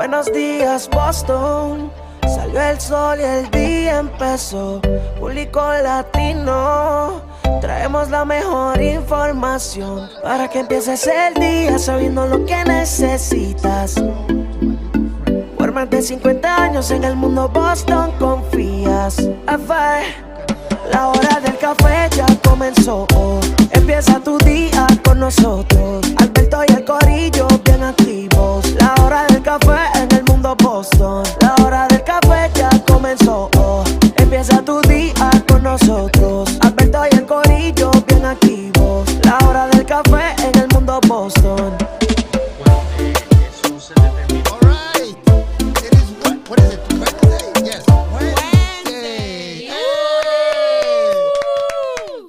Buenos días, Boston. Salió el sol y el día empezó. Público latino. Traemos la mejor información para que empieces el día sabiendo lo que necesitas. Por más de 50 años en el mundo Boston confías. La hora del café ya comenzó. Empieza tu día con nosotros. Alberto y el corillo bien activos. La hora del café en el mundo Boston. La hora del café ya comenzó. Empieza tu día con nosotros. Alberto y el corillo bien activos. La hora del café en el mundo Boston. What is it? Wednesday? Yes. Wednesday.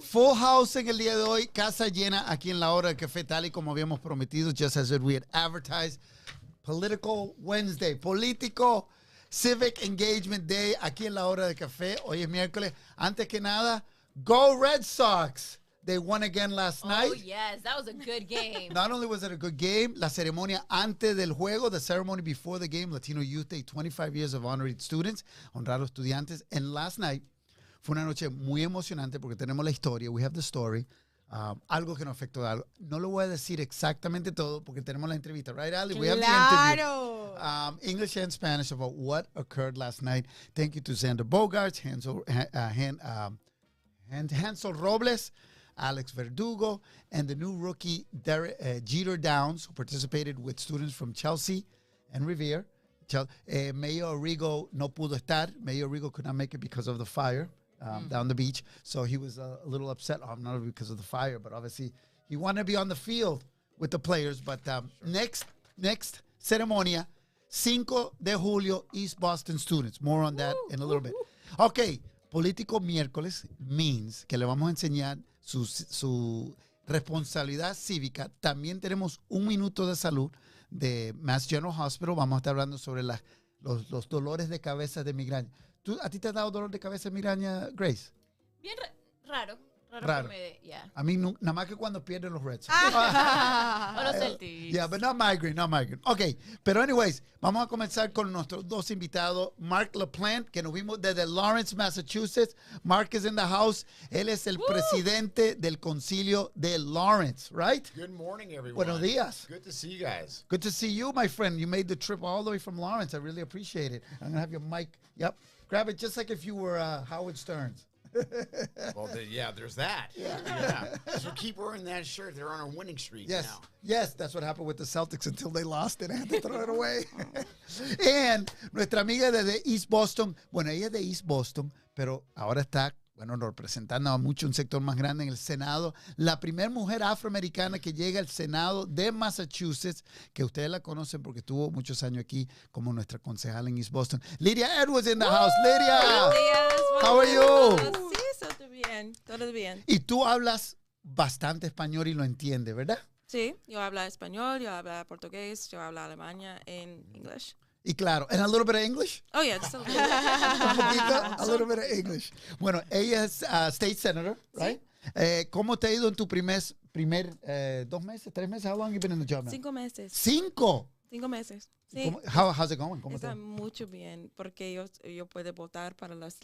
Full house en el día de hoy. Casa llena aquí en la hora del café, tal y como habíamos prometido, just as we had advertised. Political Wednesday. Político Civic Engagement Day aquí en la hora del café. Hoy es miércoles. Antes que nada, go Red Sox. They won again last night. Oh, yes. That was a good game. Not only was it a good game, la ceremonia antes del juego, the ceremony before the game, Latino Youth Day, 25 years of honoring students, honrar a los estudiantes. And last night fue una noche muy emocionante porque tenemos la historia. We have the story. Algo que nos afectó algo. No lo voy a decir exactamente todo porque tenemos la entrevista. Right, Ali? We have the interview. English and Spanish about what occurred last night. Thank you to Xander Bogaerts, Hansel Robles, Alex Verdugo, and the new rookie Jeter Downs, who participated with students from Chelsea and Revere. Mayor Arrigo no pudo estar. Mayor Arrigo could not make it because of the fire down the beach. So he was a little upset, not because of the fire, but obviously he wanted to be on the field with the players. But next ceremonia, 5 de julio, East Boston students. More on that in a little bit. Okay, Político miércoles means que le vamos a enseñar su responsabilidad cívica. También tenemos un minuto de salud de Mass General Hospital. Vamos a estar hablando sobre los dolores de cabeza de migraña. ¿A ti te ha dado dolor de cabeza de migraña, Grace? Bien raro. Raro. Yeah. A mí nada más que cuando pierden los Reds. O los Celtics. Yeah, but not migraine. Okay, pero anyways, vamos a comenzar con nuestros dos invitados. Mark LaPlante, que nos vimos desde Lawrence, Massachusetts. Mark is in the house. Él es el presidente del concilio de Lawrence, right? Good morning, everyone. Buenos días. Good to see you guys. Good to see you, my friend. You made the trip all the way from Lawrence. I really appreciate it. I'm going to have your mic. Yep. Grab it just like if you were Howard Stearns. Well, there's that. Yeah. So keep wearing that shirt. They're on a winning streak now. Yes, that's what happened with the Celtics until they lost it and had to throw it away. And nuestra amiga de East Boston, bueno, ella es de East Boston, pero ahora está, representando a mucho un sector más grande en el Senado. La primera mujer afroamericana que llega al Senado de Massachusetts, que ustedes la conocen porque estuvo muchos años aquí como nuestra concejal en East Boston. Lydia Edwards in the house. Lydia, buenos días, how are you? Sí, todo bien. Y tú hablas bastante español y lo entiendes, ¿verdad? Sí, yo hablo español, yo hablo portugués, yo hablo alemán en inglés. Y claro, and a little bit of English. Oh, yeah, just a little Un poquito, a little bit of English. Bueno, ella es state senator, right? Sí. ¿Cómo te ha ido en tu primer 2 meses, 3 meses? How long you been in the job now? 5 meses. 5? 5 meses. Sí. How's it going? Está mucho bien porque yo puedo votar para las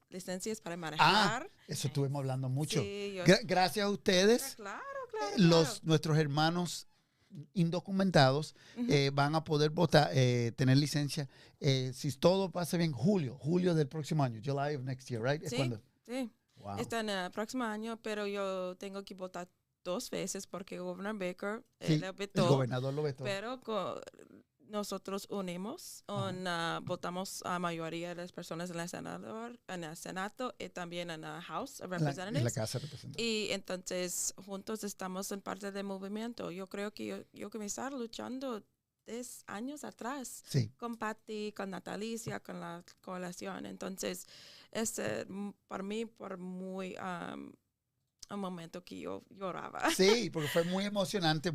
licencias para manejar. Eso estuvimos hablando mucho. Sí, Gracias a ustedes. Claro. Nuestros hermanos indocumentados van a poder votar, tener licencia, si todo pasa bien, julio del próximo año, July of next year, right? Sí, sí. Wow. Está en el próximo año, pero yo tengo que votar 2 veces porque el gobernador Baker lo vetó. El gobernador lo vetó. Pero nosotros unimos, votamos a mayoría de las personas en el Senado y también en la House of Representatives. En la Casa de Representantes. Y entonces juntos estamos en parte del movimiento. Yo creo que yo comencé luchando 10 años atrás con Patty, con Natalicia, con la coalición. Entonces, para mí, muy un momento que yo lloraba. Sí, porque fue muy emocionante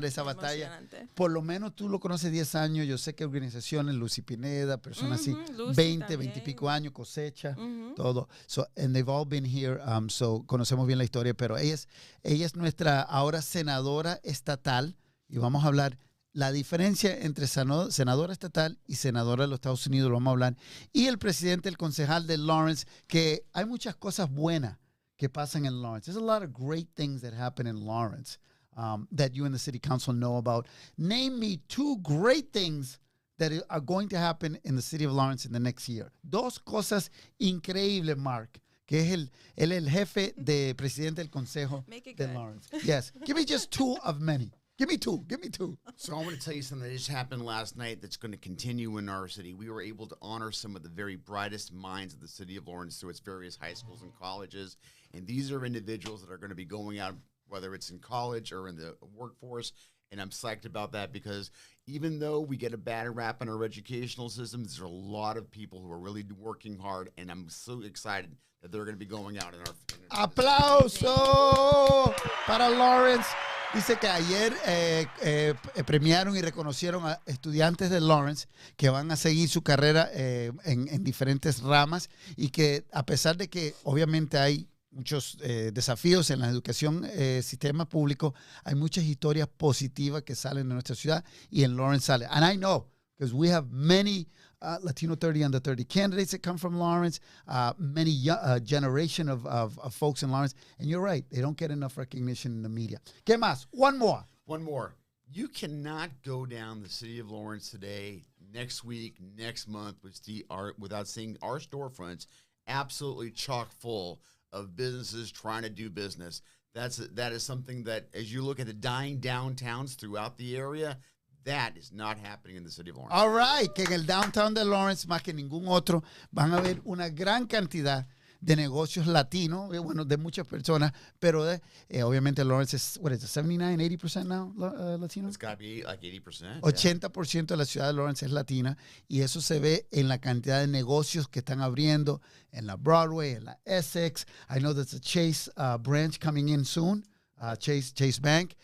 esa batalla. Por lo menos tú lo conoces 10 años. Yo sé que organizaciones, Lucy Pineda, personas así, 20 y pico años, Cosecha, todo. So, and they've all been here, so conocemos bien la historia, pero ella es nuestra ahora senadora estatal y vamos a hablar la diferencia entre senadora estatal y senadora de los Estados Unidos, lo vamos a hablar, y el presidente, el concejal de Lawrence, que hay muchas cosas buenas que pasan en Lawrence. There's a lot of great things that happen in Lawrence that you and the city council know about. Name me 2 great things that are going to happen in the city of Lawrence in the next year. 2 cosas increíbles, Mark, que es él es el jefe de presidente del consejo de Lawrence. Yes. Give me just 2 of many. Give me 2. Give me 2. So I want to tell you something that just happened last night that's going to continue in our city. We were able to honor some of the very brightest minds of the city of Lawrence through its various high schools and colleges. And these are individuals that are going to be going out, whether it's in college or in the workforce. And I'm psyched about that because even though we get a bad rap in our educational system, there's a lot of people who are really working hard. And I'm so excited that they're going to be going out in our ¡Aplauso para Lawrence! Dice que ayer premiaron y reconocieron a estudiantes de Lawrence que van a seguir su carrera en diferentes ramas y que a pesar de que obviamente hay muchos desafíos en la educación sistema público, hay muchas historias positivas que salen de nuestra ciudad y en Lawrence sale. And I know, because we have many Latino 30 under 30 candidates that come from Lawrence, many generation of folks in Lawrence. And you're right, they don't get enough recognition in the media. ¿Qué más? One more. You cannot go down the city of Lawrence today, next week, next month, without seeing our storefronts absolutely chock full of businesses trying to do business. That is something that, as you look at the dying downtowns throughout the area, that is not happening in the city of Lawrence. All right, que en el downtown de Lawrence, más que ningún otro, van a ver una gran cantidad de negocios latinos, bueno, de muchas personas, pero obviamente Lawrence es, what is it, 79, 80% now latino? It's got to be like 80%. 80% de la ciudad de Lawrence es latina y eso se ve en la cantidad de negocios que están abriendo en la Broadway, en la Essex. I know there's a Chase branch coming in soon. Chase Bank,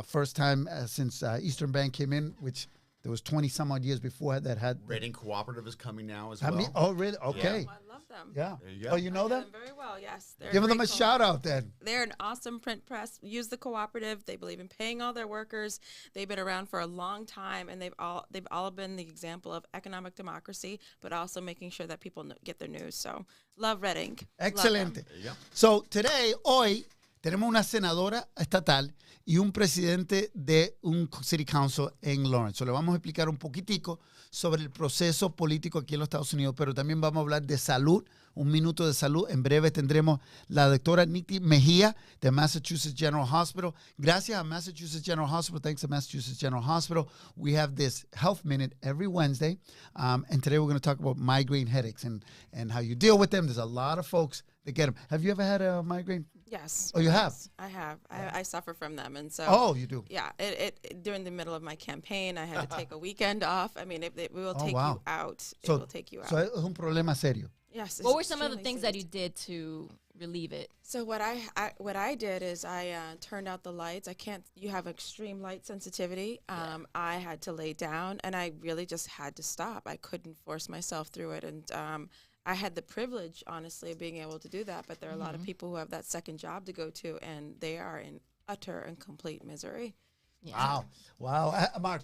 first time since Eastern Bank came in, which there was 20 some odd years before that had. Reading Cooperative is coming now as well. Oh, really? Okay. Oh, I love them. Yeah. There you go. Oh, you know I them? them very well, yes. Give them a shout out then. They're an awesome print press. Use the cooperative. They believe in paying all their workers. They've been around for a long time, and they've all been the example of economic democracy, but also making sure that people get their news. So love Reading. Excelente. There you go. So today, hoy, tenemos una senadora estatal y un presidente de un city council en Lawrence. So, le vamos a explicar un poquitico sobre el proceso político aquí en los Estados Unidos, pero también vamos a hablar de salud, un minuto de salud. En breve tendremos la doctora Niti Mejía de Massachusetts General Hospital. Gracias a Massachusetts General Hospital, thanks to Massachusetts General Hospital, we have this health minute every Wednesday. And today we're going to talk about migraine headaches and how you deal with them. There's a lot of folks that get them. Have you ever had a migraine? Yes. Oh, you have? I have. I suffer from them. And so. Oh, you do? Yeah. It during the middle of my campaign, I had to take a weekend off. I mean, it will take you out. It will take you out. So es un problema serio. Yes. What were some of the things that you did to relieve it? So what I did is I turned out the lights. You have extreme light sensitivity. I had to lay down, and I really just had to stop. I couldn't force myself through it. And I had the privilege, honestly, of being able to do that. But there are a lot of people who have that second job to go to, and they are in utter and complete misery. Yeah. Wow. Mark,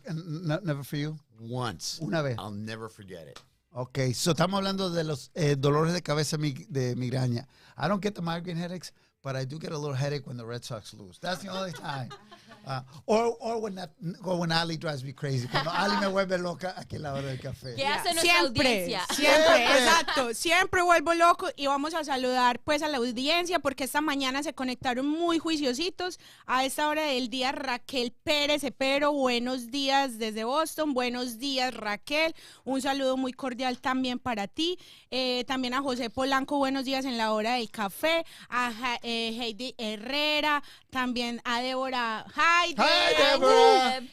never for you? Once. Una vez. I'll never forget it. Okay, so estamos hablando de los dolores de cabeza de migraña. I don't get the migraine headaches, but I do get a little headache when the Red Sox lose. That's the only time. Or when Ali drives me crazy. Cuando Ali me vuelve loca aquí en la hora del café. ¿Qué hace nuestra audiencia? Siempre, exacto. Siempre vuelvo loco y vamos a saludar pues a la audiencia porque esta mañana se conectaron muy juiciositos. A esta hora del día, Raquel Pérez Cepero, buenos días desde Boston. Buenos días, Raquel. Un saludo muy cordial también para ti. También a José Polanco, buenos días en la hora del café. A Heidi Herrera, también a Débora. Hi, Débora.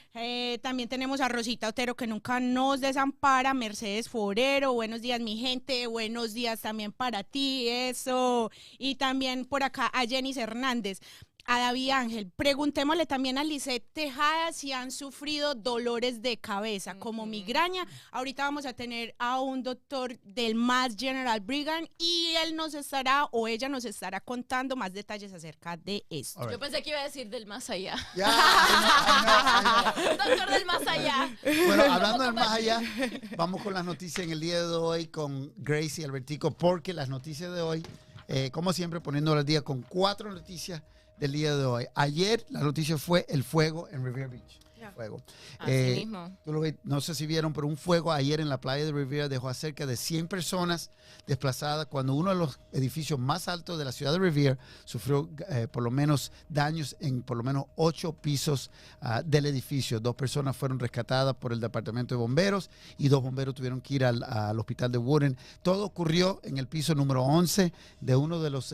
También tenemos a Rosita Otero que nunca nos desampara, Mercedes Forero, buenos días mi gente, buenos días también para ti, eso, y también por acá a Jenny Hernández. A David Ángel, preguntémosle también a Lisette Tejada si han sufrido dolores de cabeza como migraña. Ahorita vamos a tener a un doctor del Mass General Brigham y él nos estará o ella nos estará contando más detalles acerca de esto. Right. Yo pensé que iba a decir del más allá. Yeah, I know. Doctor del más allá. Bueno, hablando del más allá, vamos con las noticias en el día de hoy con Grace y Albertico, porque las noticias de hoy, como siempre, poniéndolo al día con 4 noticias del día de hoy. Ayer la noticia fue el fuego en Revere Beach. Fuego. Así mismo. No sé si vieron, pero un fuego ayer en la playa de Revere dejó a cerca de 100 personas desplazadas cuando uno de los edificios más altos de la ciudad de Revere sufrió por lo menos daños en por lo menos 8 pisos del edificio. 2 personas fueron rescatadas por el departamento de bomberos y 2 bomberos tuvieron que ir al hospital de Woodland. Todo ocurrió en el piso número 11 de uno de los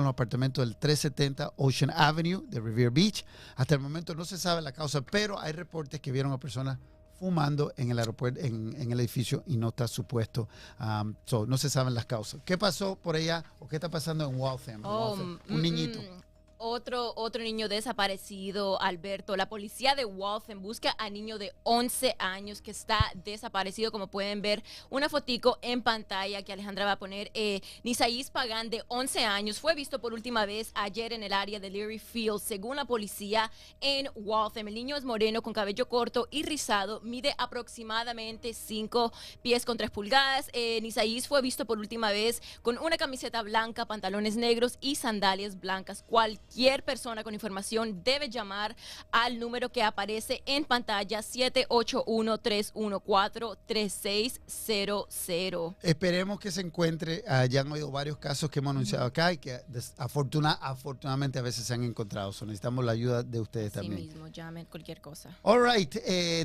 apartamentos del 370 Ocean Avenue de Revere Beach. Hasta el momento no se sabe la causa, pero hay reportes que vieron a personas fumando en el aeropuerto, en el edificio, y no está supuesto. No se saben las causas. ¿Qué pasó por allá o qué está pasando en Waltham? Un niñito. Otro niño desaparecido, Alberto. La policía de Waltham busca a niño de 11 años que está desaparecido. Como pueden ver, una fotico en pantalla que Alejandra va a poner. Nisaís Pagán, de 11 años, fue visto por última vez ayer en el área de Leary Field, según la policía en Waltham. El niño es moreno, con cabello corto y rizado. Mide aproximadamente 5 pies con 3 pulgadas. Nisaís fue visto por última vez con una camiseta blanca, pantalones negros y sandalias blancas. Cualquier persona con información debe llamar al número que aparece en pantalla, 781-314-3600. Esperemos que se encuentre. Ya han oído varios casos que hemos anunciado acá y que afortunadamente a veces se han encontrado. Necesitamos la ayuda de ustedes también. Sí mismo, llamen cualquier cosa. All right.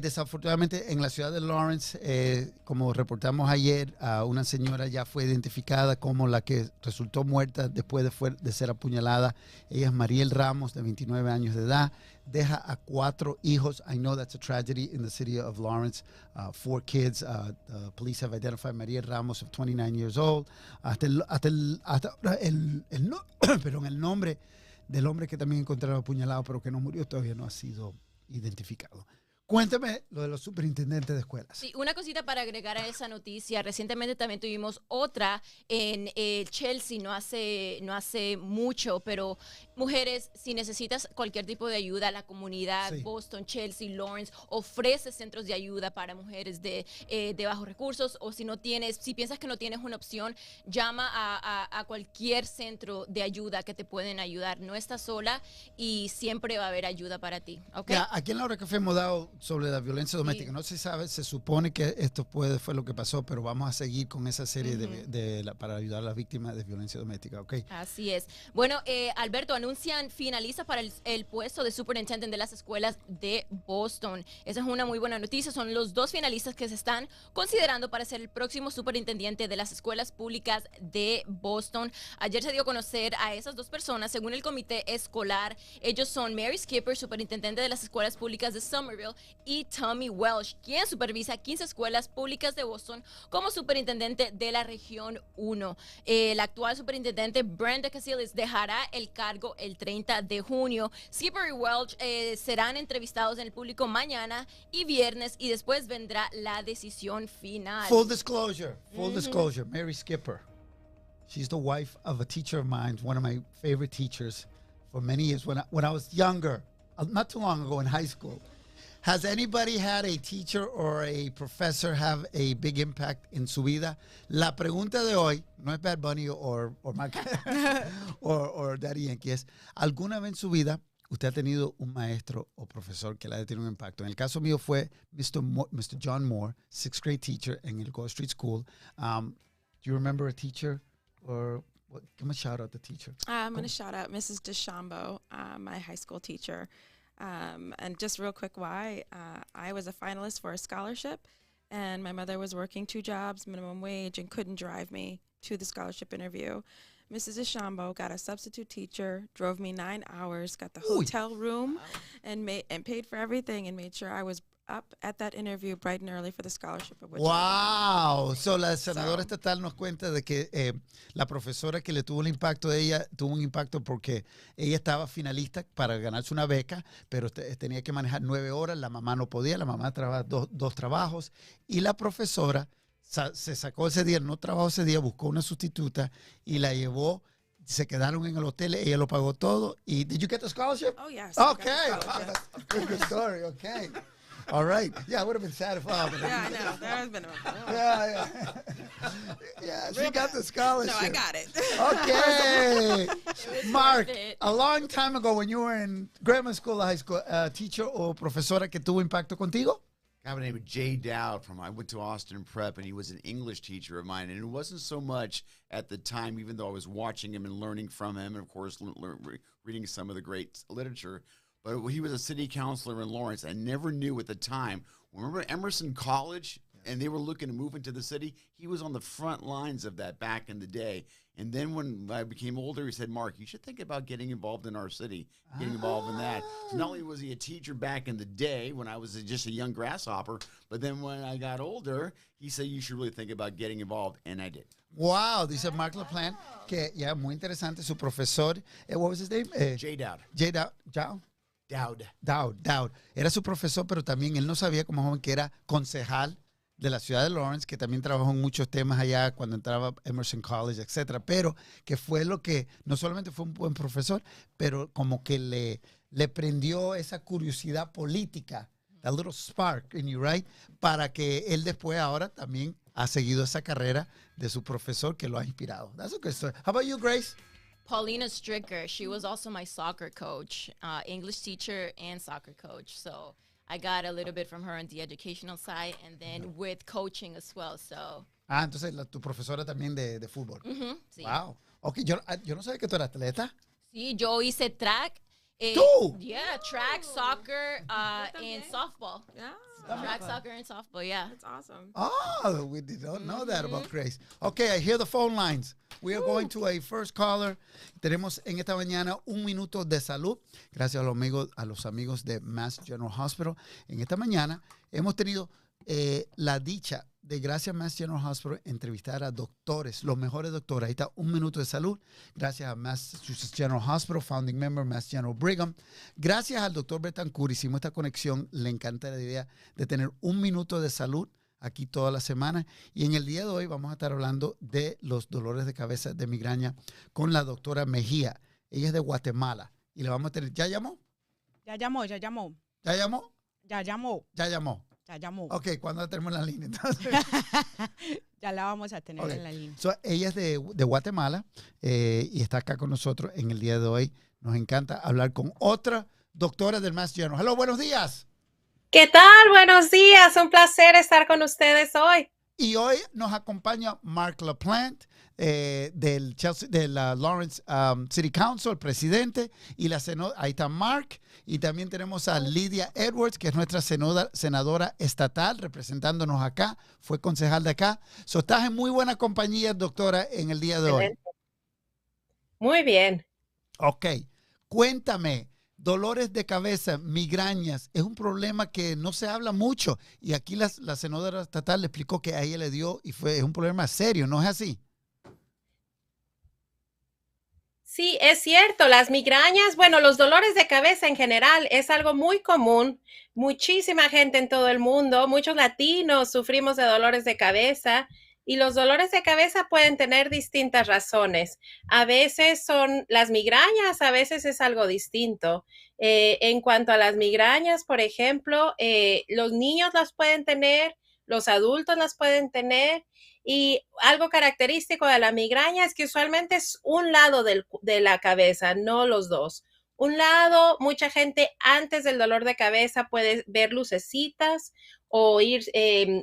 Desafortunadamente en la ciudad de Lawrence, como reportamos ayer, una señora ya fue identificada como la que resultó muerta después de ser apuñalada. Ella es Mariel Ramos, de 29 años de edad. Deja a 4 hijos. I know that's a tragedy in the city of Lawrence. 4 kids. The police have identified Mariel Ramos, of 29 years old. Hasta el nombre del hombre que también encontraron apuñalado, pero que no murió, todavía no ha sido identificado. Cuéntame lo de los superintendentes de escuelas. Sí, una cosita para agregar a esa noticia. Recientemente también tuvimos otra en Chelsea, no hace mucho, pero mujeres, si necesitas cualquier tipo de ayuda, la comunidad, sí. Boston, Chelsea, Lawrence, ofrece centros de ayuda para mujeres de bajos recursos, o si piensas que no tienes una opción, llama a cualquier centro de ayuda que te pueden ayudar. No estás sola y siempre va a haber ayuda para ti. ¿Okay? Ya, aquí en la Hora del Café hemos dado sobre la violencia doméstica. Sí. No se sabe, se supone que esto fue lo que pasó, pero vamos a seguir con esa serie para ayudar a las víctimas de violencia doméstica, ¿ok? Así es. Bueno, Alberto, anuncian finalistas para el puesto de superintendente de las escuelas de Boston. Esa es una muy buena noticia. Son los 2 finalistas que se están considerando para ser el próximo superintendente de las escuelas públicas de Boston. Ayer se dio a conocer a esas 2 personas según el comité escolar. Ellos son Mary Skipper, superintendente de las escuelas públicas de Somerville, y Tommy Welsh, quien supervisa 15 escuelas públicas de Boston como superintendente de la región 1. El actual superintendente Brenda Casillas dejará el cargo el 30 de junio. Skipper y Welsh serán entrevistados en el público mañana y viernes, y después vendrá la decisión final. Full disclosure, Mary Skipper. She's the wife of a teacher of mine, one of my favorite teachers for many years when I was younger, not too long ago in high school. Has anybody had a teacher or a professor have a big impact in su vida? La pregunta de hoy no es Bad Bunny or Daddy Yankee, es ¿alguna vez en su vida usted ha tenido un maestro o profesor que le haya tenido un impacto? En el caso mío fue Mr. John Moore, 6th grade teacher en el Grove Street School. Do you remember a teacher or give a shout out to the teacher? I'm going to shout out Mrs. DeChambeau, my high school teacher. And just real quick why, I was a finalist for a scholarship, and my mother was working 2 jobs, minimum wage, and couldn't drive me to the scholarship interview. Mrs. DeChambeau got a substitute teacher, drove me 9 hours, got the hotel room, and paid for everything, and made sure I was up at that interview bright and early for the scholarship. Wow. So la senadora estatal nos cuenta de que la profesora que le tuvo un impacto de ella, tuvo un impacto porque ella estaba finalista para ganarse una beca, pero tenía que manejar 9 horas, la mamá no podía, la mamá trabajaba dos trabajos, y la profesora se sacó ese día, no trabajó ese día, buscó una sustituta y la llevó se quedaron en el hotel, ella lo pagó todo. Y did you get the scholarship? Oh, yes. Okay. I Wow, got the scholarship. that's a good story. Okay. All right. Yeah, I would have been sad if I. Yeah, I know. There has been a... Yeah. Yeah, she got the scholarship. No, I got it. Okay. Mark, worth it. a long time ago when you were in grammar school, high school, teacher o profesora que tuvo impacto contigo? A guy named Jay Dowd I went to Austin Prep, and he was an English teacher of mine. And it wasn't so much at the time, even though I was watching him and learning from him, and of course reading some of the great literature. But he was a city councilor in Lawrence. I never knew at the time. Remember Emerson College? And they were looking to move into the city. He was on the front lines of that back in the day. And then when I became older, he said, Mark, you should think about getting involved in our city, getting involved in that. So not only was he a teacher back in the day when I was just a young grasshopper, but then when I got older, he said, you should really think about getting involved. And I did. Wow, dice Mark LaPlante, que ya muy interesante, su profesor, what was his name? Jay Dowd. Jay Dowd. Dowd. Era su profesor, pero también él no sabía como joven que era concejal de la ciudad de Lawrence, que también trabajó en muchos temas allá cuando entraba a Emerson College, etcétera, pero que fue lo que, no solamente fue un buen profesor, pero como que le prendió esa curiosidad política, that little spark in you, right? Para que él después ahora también ha seguido esa carrera de su profesor que lo ha inspirado. That's a good story. How about you, Grace? Paulina Stricker, she was also my soccer coach, English teacher and soccer coach. So I got a little bit from her on the educational side and then with coaching as well. So. Entonces tu profesora también de fútbol. Sí. Wow. Ok, yo no sabía que tú eras atleta. Sí, yo hice track. ¿Tú? Yeah, track, soccer, and softball. Yeah. Track, soccer, and softball, yeah. That's awesome. Oh, we did not know that about Grace. Okay, I hear the phone lines. We are going to a first caller. Tenemos en esta mañana 1 minuto de salud. Gracias a los amigos de Mass General Hospital. En esta mañana hemos tenido la dicha de, gracias a Mass General Hospital, entrevistar a doctores, los mejores doctores. Ahí está 1 minuto de salud. Gracias a Massachusetts General Hospital, founding member Mass General Brigham. Gracias al doctor Betancourt hicimos esta conexión. Le encanta la idea de tener 1 minuto de salud aquí toda la semana. Y en el día de hoy vamos a estar hablando de los dolores de cabeza, de migraña, con la doctora Mejía. Ella es de Guatemala. Y le vamos a tener... ¿Ya llamó? Ya llamó. ¿Ya llamó? Ya llamó. Ok, ¿cuándo la tenemos en la línea? Entonces, ya la vamos a tener en la línea. So, ella es de Guatemala y está acá con nosotros en el día de hoy. Nos encanta hablar con otra doctora del Mass General. Hello, buenos días. ¿Qué tal? Buenos días. Un placer estar con ustedes hoy. Y hoy nos acompaña Mark LaPlante del la Lawrence City Council, el presidente, y ahí está Mark. Y también tenemos a Lydia Edwards, que es nuestra senadora estatal, representándonos acá. Fue concejal de acá. So, estás en muy buena compañía, doctora, en el día de hoy. Muy bien. Ok. Cuéntame, dolores de cabeza, migrañas, es un problema que no se habla mucho. Y aquí la senadora estatal le explicó que a ella le dio y es un problema serio, ¿no es así? Sí, es cierto. Las migrañas, bueno, los dolores de cabeza en general es algo muy común. Muchísima gente en todo el mundo, muchos latinos sufrimos de dolores de cabeza. Y los dolores de cabeza pueden tener distintas razones. A veces son las migrañas, a veces es algo distinto. En cuanto a las migrañas, por ejemplo, los niños las pueden tener, los adultos las pueden tener. Y algo característico de la migraña es que usualmente es un lado de la cabeza, no los dos. Un lado, mucha gente antes del dolor de cabeza puede ver lucecitas o oír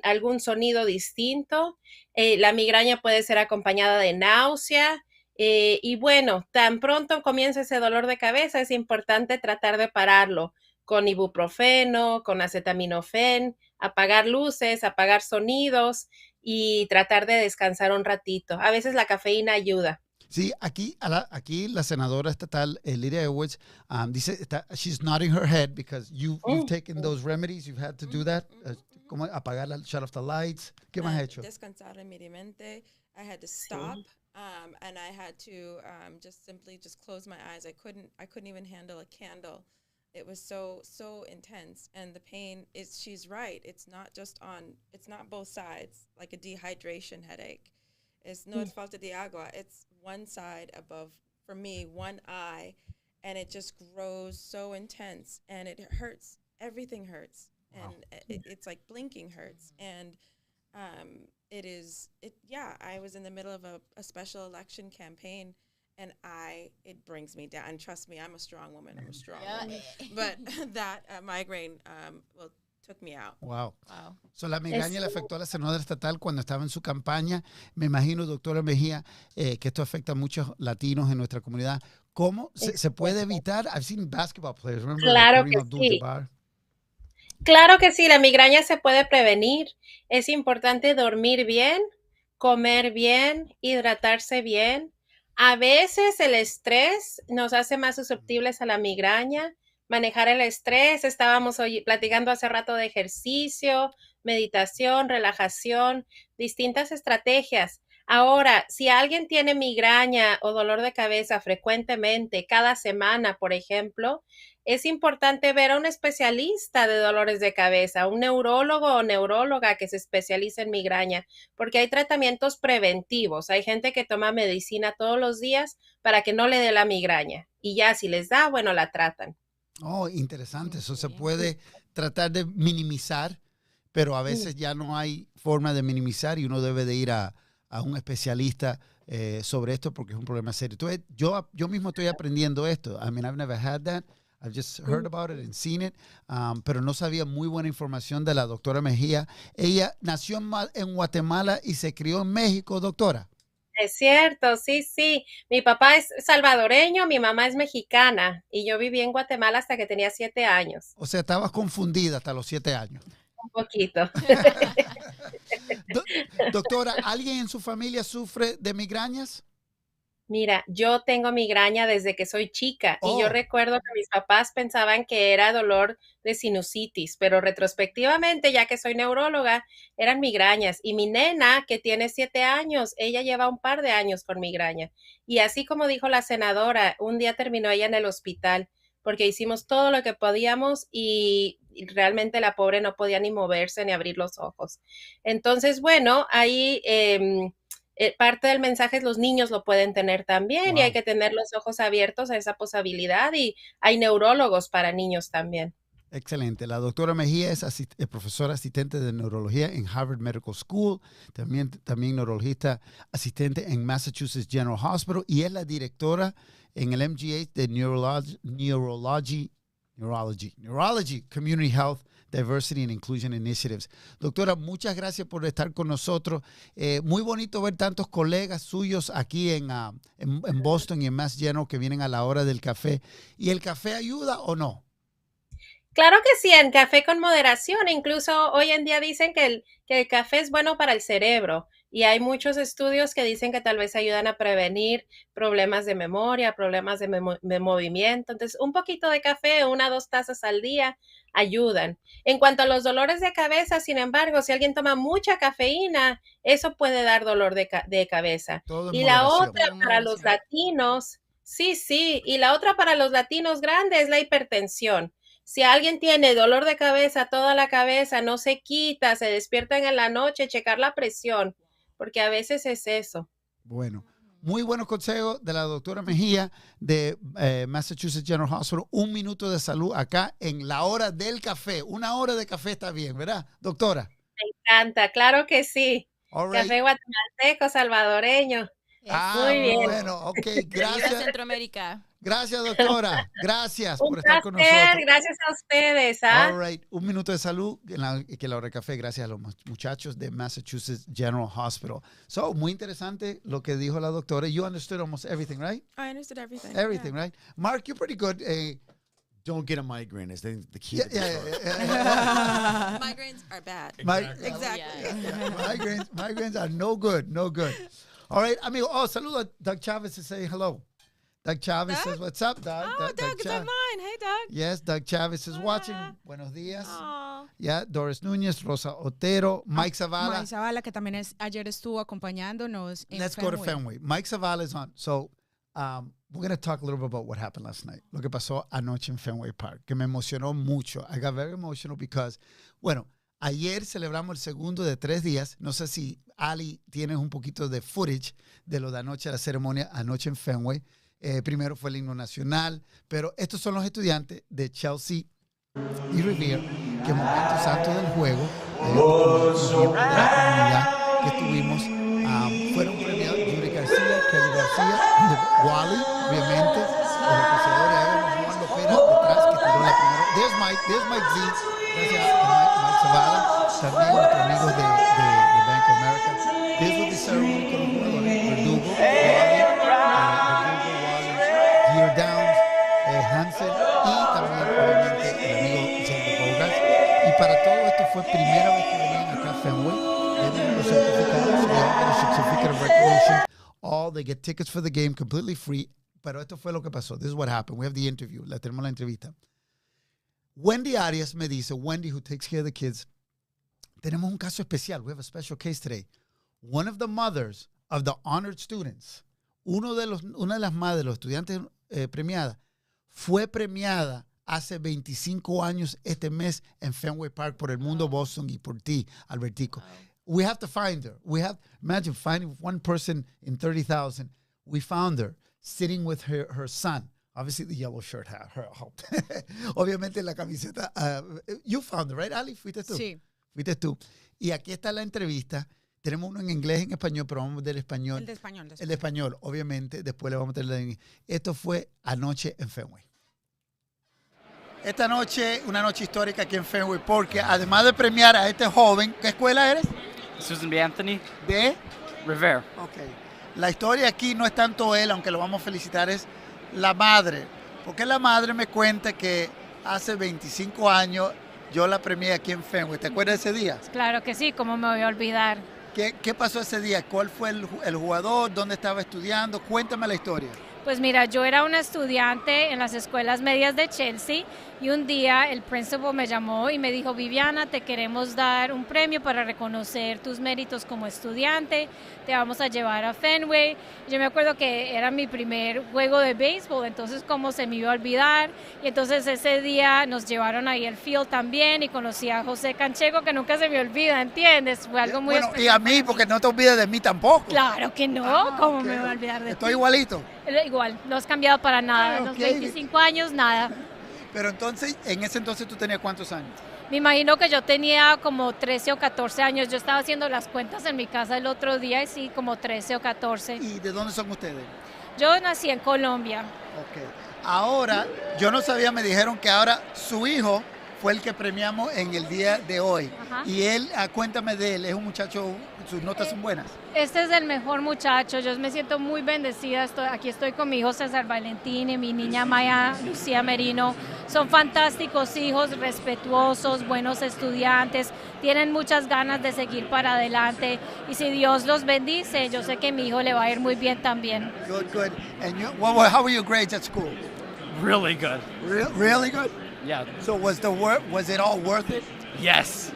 algún sonido distinto. La migraña puede ser acompañada de náusea. Y bueno, tan pronto comienza ese dolor de cabeza, es importante tratar de pararlo con ibuprofeno, con acetaminofén, apagar luces, apagar sonidos y tratar de descansar un ratito. A veces la cafeína ayuda. Sí, aquí la senadora estatal, Lydia Edwards, dice, she's nodding her head because you've taken those remedies, you've had to do that. ¿Cómo apagar shut off the lights? ¿Qué más has hecho? Descansar inmediatamente. I had to stop, and I had to just close my eyes. I couldn't even handle a candle. It was so intense, and the pain is. She's right. It's not both sides like a dehydration headache. No es falta de agua. It's one side above for me, one eye, and it just grows so intense, and it hurts. Everything hurts, and it's like blinking hurts, and I was in the middle of a special election campaign, and it brings me down. And trust me, I'm a strong woman. But that migraine took me out. Wow. So, la migraña le afectó a la senadora estatal cuando estaba en su campaña. Me imagino, doctora Mejía, que esto afecta a muchos latinos en nuestra comunidad. ¿Cómo se puede evitar? I've seen basketball players. Remember, claro que sí. Claro que sí, la migraña se puede prevenir. Es importante dormir bien, comer bien, hidratarse bien. A veces el estrés nos hace más susceptibles a la migraña. Manejar el estrés, estábamos hoy platicando hace rato de ejercicio, meditación, relajación, distintas estrategias. Ahora, si alguien tiene migraña o dolor de cabeza frecuentemente, cada semana, por ejemplo, es importante ver a un especialista de dolores de cabeza, un neurólogo o neuróloga que se especialice en migraña, porque hay tratamientos preventivos. Hay gente que toma medicina todos los días para que no le dé la migraña. Y ya si les da, bueno, la tratan. Oh, interesante. Eso se puede tratar de minimizar, pero a veces ya no hay forma de minimizar y uno debe de ir a un especialista sobre esto porque es un problema serio. Entonces, yo mismo estoy aprendiendo esto. I mean, I've never had that. I've just heard about it and seen it, pero no sabía muy buena información de la doctora Mejía. Ella nació en Guatemala y se crió en México, doctora. Es cierto, sí. Mi papá es salvadoreño, mi mamá es mexicana y yo viví en Guatemala hasta que tenía 7 años. O sea, estabas confundida hasta los 7 años. Un poquito. Doctora, ¿alguien en su familia sufre de migrañas? Mira, yo tengo migraña desde que soy chica y yo recuerdo que mis papás pensaban que era dolor de sinusitis, pero retrospectivamente, ya que soy neuróloga, eran migrañas. Y mi nena, que tiene 7 años, ella lleva un par de años con migraña. Y así como dijo la senadora, un día terminó ella en el hospital porque hicimos todo lo que podíamos y realmente la pobre no podía ni moverse ni abrir los ojos. Entonces, bueno, ahí parte del mensaje es los niños lo pueden tener también y hay que tener los ojos abiertos a esa posibilidad y hay neurólogos para niños también. Excelente. La doctora Mejía es profesora asistente de neurología en Harvard Medical School, también neurologista asistente en Massachusetts General Hospital y es la directora en el MGH de Neurology Community Health Diversity and Inclusion Initiatives. Doctora, muchas gracias por estar con nosotros. Muy bonito ver tantos colegas suyos aquí en Boston y en Mass General que vienen a la hora del café. ¿Y el café ayuda o no? Claro que sí, en café con moderación. Incluso hoy en día dicen que el café es bueno para el cerebro y hay muchos estudios que dicen que tal vez ayudan a prevenir problemas de memoria, problemas de movimiento. Entonces, un poquito de café, 1 o 2 tazas al día ayudan. En cuanto a los dolores de cabeza, sin embargo, si alguien toma mucha cafeína, eso puede dar dolor de cabeza. Y la otra para los latinos, y la otra para los latinos grandes es la hipertensión. Si alguien tiene dolor de cabeza, toda la cabeza, no se quita, se despiertan en la noche, checar la presión, porque a veces es eso. Bueno, muy buenos consejos de la doctora Mejía de Massachusetts General Hospital. 1 minuto de salud acá en la hora del café. 1 hora de café está bien, ¿verdad, doctora? Me encanta, claro que sí. Café guatemalteco, salvadoreño. Muy bien. Bueno, ok, gracias. Centroamérica. Gracias, doctora. Gracias por estar con nosotros. Gracias a ustedes. All right. 1 minuto de salud que la hora de café gracias a los muchachos de Massachusetts General Hospital. So, muy interesante lo que dijo la doctora. You understood almost everything, right? I understood everything. Everything, right? Mark, you're pretty good. Don't get a migraine. Is the key. Migraines are bad. Exactly. Migraines are no good. All right, amigo. Saludo. Doug Chavez is saying hello. Doug Chavez says, what's up, Doug? Doug is online. Hey, Doug. Yes, Doug Chavez is watching. Buenos días. Yeah, Doris Núñez, Rosa Otero, Mike Zavala. Mike Zavala, que también ayer estuvo acompañándonos en Let's Fenway. go to Fenway. Mike Zavala is on. So, we're going to talk a little bit about what happened last night. Lo que pasó anoche en Fenway Park, que me emocionó mucho. I got very emotional because, bueno, ayer celebramos el segundo de 3 días. No sé si Ali tienes un poquito de footage de lo de anoche, la ceremonia anoche en Fenway. Primero fue el himno nacional, pero estos son los estudiantes de Chelsea y Revere que momentos antes del juego, miembros de la comunidad que estuvimos, fueron premiados. Yuri García, Kelly García, Wally, obviamente, los apreciadores, ahí Juan Lopera detrás que tiró la primera. There's Mike Z, gracias a Mike Zavala, también nuestros amigos de Bank of America. This was the ceremony con los jugadores, Verdugo, Wally, Downs, Hansel y también obviamente el amigo James Bogas. Y para todo esto fue primera vez que venían acá a Fenway. Los certificados, certificate of recognition, all they get tickets for the game completely free. Pero esto fue lo que pasó. This is what happened. We have the interview. Tenemos la entrevista. Wendy Arias me dice, Wendy, who takes care of the kids, tenemos un caso especial. We have a special case today. One of the mothers of the honored students, una de las madres de los estudiantes premiadas, fue premiada hace 25 años este mes en Fenway Park por el Mundo Boston y por ti, Albertico. We have to find her. Imagine finding one person in 30,000. We found her sitting with her son. Obviously, the yellow shirt her helped. Obviamente, la camiseta. You found her, right, Ali? ¿Fuiste tú? Sí. Fuiste tú. Y aquí está la entrevista. Tenemos uno en inglés y en español, pero vamos del español. El de español. El de español, obviamente. Después le vamos a tener en. Esto fue anoche en Fenway. Esta noche, una noche histórica aquí en Fenway, porque además de premiar a este joven, ¿qué escuela eres? Susan B. Anthony. De Revere. Ok. La historia aquí no es tanto él, aunque lo vamos a felicitar, es la madre. Porque la madre me cuenta que hace 25 años yo la premié aquí en Fenway. ¿Te acuerdas de ese día? Claro que sí, ¿cómo me voy a olvidar? ¿Qué pasó ese día? ¿Cuál fue el jugador? ¿Dónde estaba estudiando? Cuéntame la historia. Pues mira, yo era una estudiante en las escuelas medias de Chelsea y un día el principal me llamó y me dijo, Viviana, te queremos dar un premio para reconocer tus méritos como estudiante, te vamos a llevar a Fenway. Yo me acuerdo que era mi primer juego de béisbol, entonces cómo se me iba a olvidar. Y entonces ese día nos llevaron ahí al field también y conocí a José Canchego, que nunca se me olvida, ¿entiendes? Fue algo muy especial. Y a mí, porque no te olvides de mí tampoco. Claro que no, ¿cómo me voy a olvidar de ti? Estoy igualito. Igual, no has cambiado para nada. En los 25 años, nada. Pero entonces, en ese entonces, ¿tú tenías cuántos años? Me imagino que yo tenía como 13 o 14 años. Yo estaba haciendo las cuentas en mi casa el otro día y sí, como 13 o 14. ¿Y de dónde son ustedes? Yo nací en Colombia. Ok. Ahora, yo no sabía, me dijeron que ahora su hijo fue el que premiamos en el día de hoy. Ajá. Y él, cuéntame de él, es un muchacho, sus notas son buenas. Este es el mejor muchacho, yo me siento muy bendecida, aquí estoy con mi hijo César Valentín y mi niña Maya Lucía Merino. Son fantásticos hijos, respetuosos, buenos estudiantes, tienen muchas ganas de seguir para adelante y si Dios los bendice, yo sé que a mi hijo le va a ir muy bien también. Good, good. And how were your grades at school? Really good. Really good? Yeah. So was it all worth it? Yes.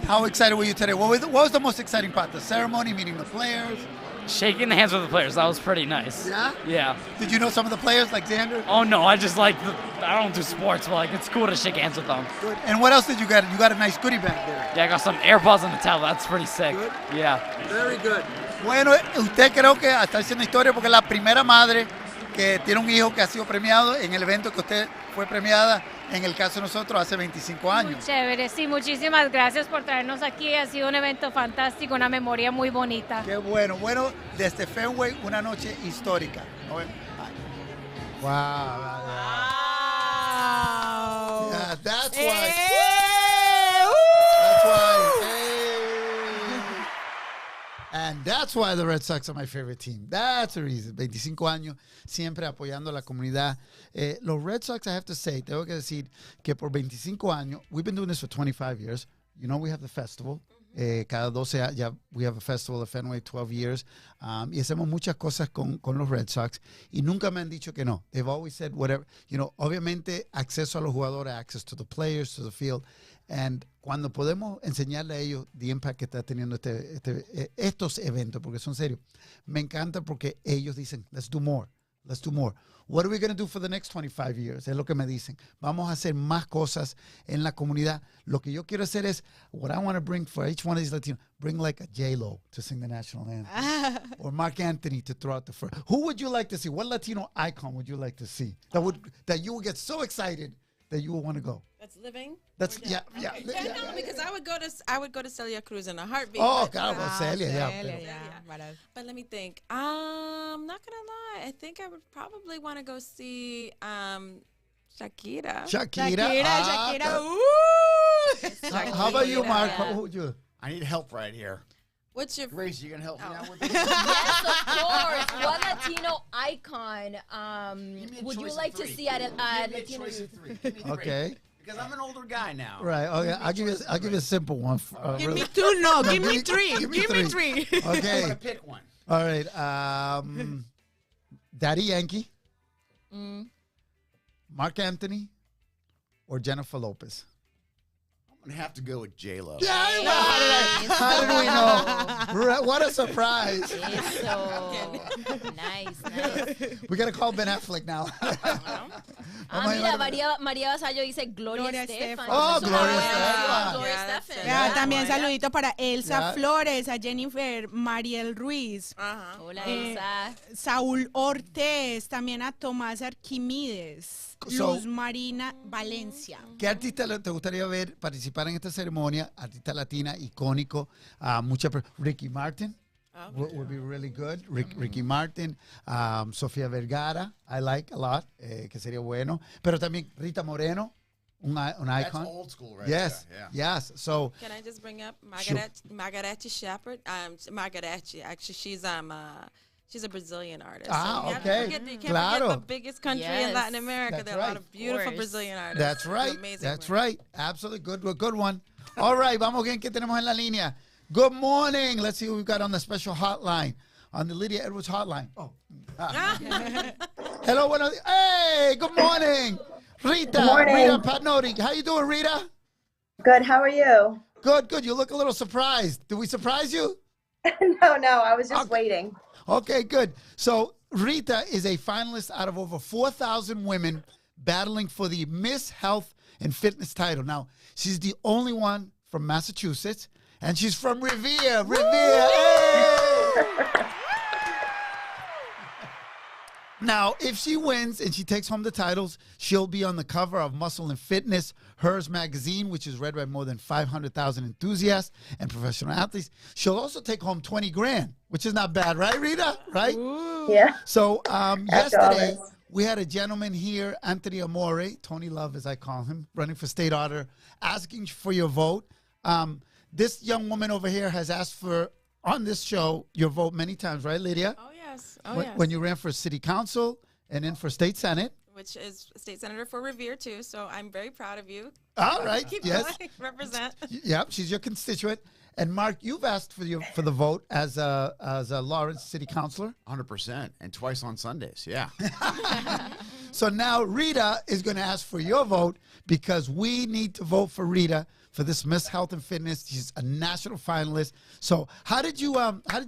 How excited were you today? What was the most exciting part? The ceremony, meeting the players? Shaking the hands with the players. That was pretty nice. Yeah? Yeah. Did you know some of the players, like Xander? Oh, no. I just like, I don't do sports, but it's cool to shake hands with them. Good. And what else did you get? You got a nice goodie bag there. Yeah, I got some AirPods on the tablet. That's pretty sick. Good. Yeah. Very good. Bueno, usted creo que está haciendo historia porque es la primera madre que tiene un hijo que ha sido premiado en el evento que usted fue premiada, en el caso de nosotros, hace 25 años. Muy chévere, sí, muchísimas gracias por traernos aquí, ha sido un evento fantástico, una memoria muy bonita. Qué bueno, bueno, desde Fenway, una noche histórica. Wow. Yeah, that's why. That's why. And that's why the Red Sox are my favorite team. That's the reason. 25 años, siempre apoyando a la comunidad. Los Red Sox, I have to say, tengo que decir que por 25 años, we've been doing this for 25 years. You know, we have the festival. Cada 12 años, ya, we have a festival of Fenway, 12 years. Y hacemos muchas cosas con los Red Sox. Y nunca me han dicho que no. They've always said whatever. You know, obviamente, acceso a los jugadores, access to the players, to the field. And cuando podemos enseñarle a ellos the impact que está teniendo estos eventos, porque son serios, me encanta porque ellos dicen, let's do more. Let's do more. What are we going to do for the next 25 years? Es lo que me dicen. Vamos a hacer más cosas en la comunidad. Lo que yo quiero hacer es, what I want to bring for each one of these Latinos, bring like a J-Lo to sing the national anthem. Or Mark Anthony to throw out the first. Who would you like to see? What Latino icon would you like to see? That you would get so excited that you would want to go? That's living. That's Yeah, no, because I would go to Celia Cruz in a heartbeat. Oh, claro, Celia, But let me think. I'm not gonna lie. I think I would probably want to go see Shakira. Shakira. How about you, Mark? Who would you? I need help right here. What's your Grace, you gonna help me out with this? Yes, of course. What Latino icon would you like to see at Give me a Latino choice youth? of 3. Give me 3. Okay. Because I'm an older guy now. Right. Okay. I'll give you a simple one. Give me 2. No, give me 3. Give me 3. I'm Okay. gonna pick one. All right. Daddy Yankee, Mark Anthony, or Jennifer Lopez? I'm gonna have to go with J-Lo. Yeah, how did we know? What a surprise. Eso. Nice. We got to call Ben Affleck now. Mira, María Vasallo dice Gloria Estefan. Oh, Gloria Estefan. Ya, también saludito para Elsa Flores, a Jennifer Mariel Ruiz. Hola, Elsa. Saúl Ortiz, también a Tomás Arquímedes, Luz Marina Valencia. ¿Qué artista te gustaría ver participar en esta ceremonia? Artista latina, icónico, Ricky Martin. Would be really good. Ricky Martin, Sofía Vergara, I like a lot, que sería bueno. Pero también Rita Moreno, un icon. That's old school, right? Yes, Yeah. yes. So, Can I just bring up Margarete Shepherd? Margarete, actually, she's a Brazilian artist. Okay. You can't forget the biggest country in Latin America. That's there are a lot of beautiful Brazilian artists. That's right. That's right. Absolutely good one. All right, vamos bien, ¿qué tenemos en la línea? Good morning. Let's see who we've got on the special hotline, on the Lydia Edwards hotline. Hello, buenos días. Hey, good morning. Rita Patnoti. How you doing, Rita? Good. How are you? Good. You look a little surprised. Did we surprise you? No. I was just waiting. Okay, good. So Rita is a finalist out of over 4,000 women battling for the Miss Health and Fitness title. Now, she's the only one from Massachusetts, and she's from Revere. Hey! Now, if she wins and she takes home the titles, she'll be on the cover of Muscle and Fitness, Hers magazine, which is read by more than 500,000 enthusiasts and professional athletes. She'll also take home $20,000, which is not bad, right, Rita? Right? Ooh. Yeah. So yesterday, we had a gentleman here, Anthony Amore, Tony Love as I call him, running for state auditor, asking for your vote. This young woman over here has asked for, on this show, your vote many times, right, Lydia? Oh, yes. When you ran for city council and then for state senate. Which is state senator for Revere, too. So I'm very proud of you. All right. Keep yes. going. Represent. Yep. She's your constituent. And Mark, you've asked for the vote as a Lawrence city councilor. 100%. And twice on Sundays. Yeah. So now Rita is going to ask for your vote because we need to vote for Rita for this Miss Health and Fitness. She's a national finalist. So how did you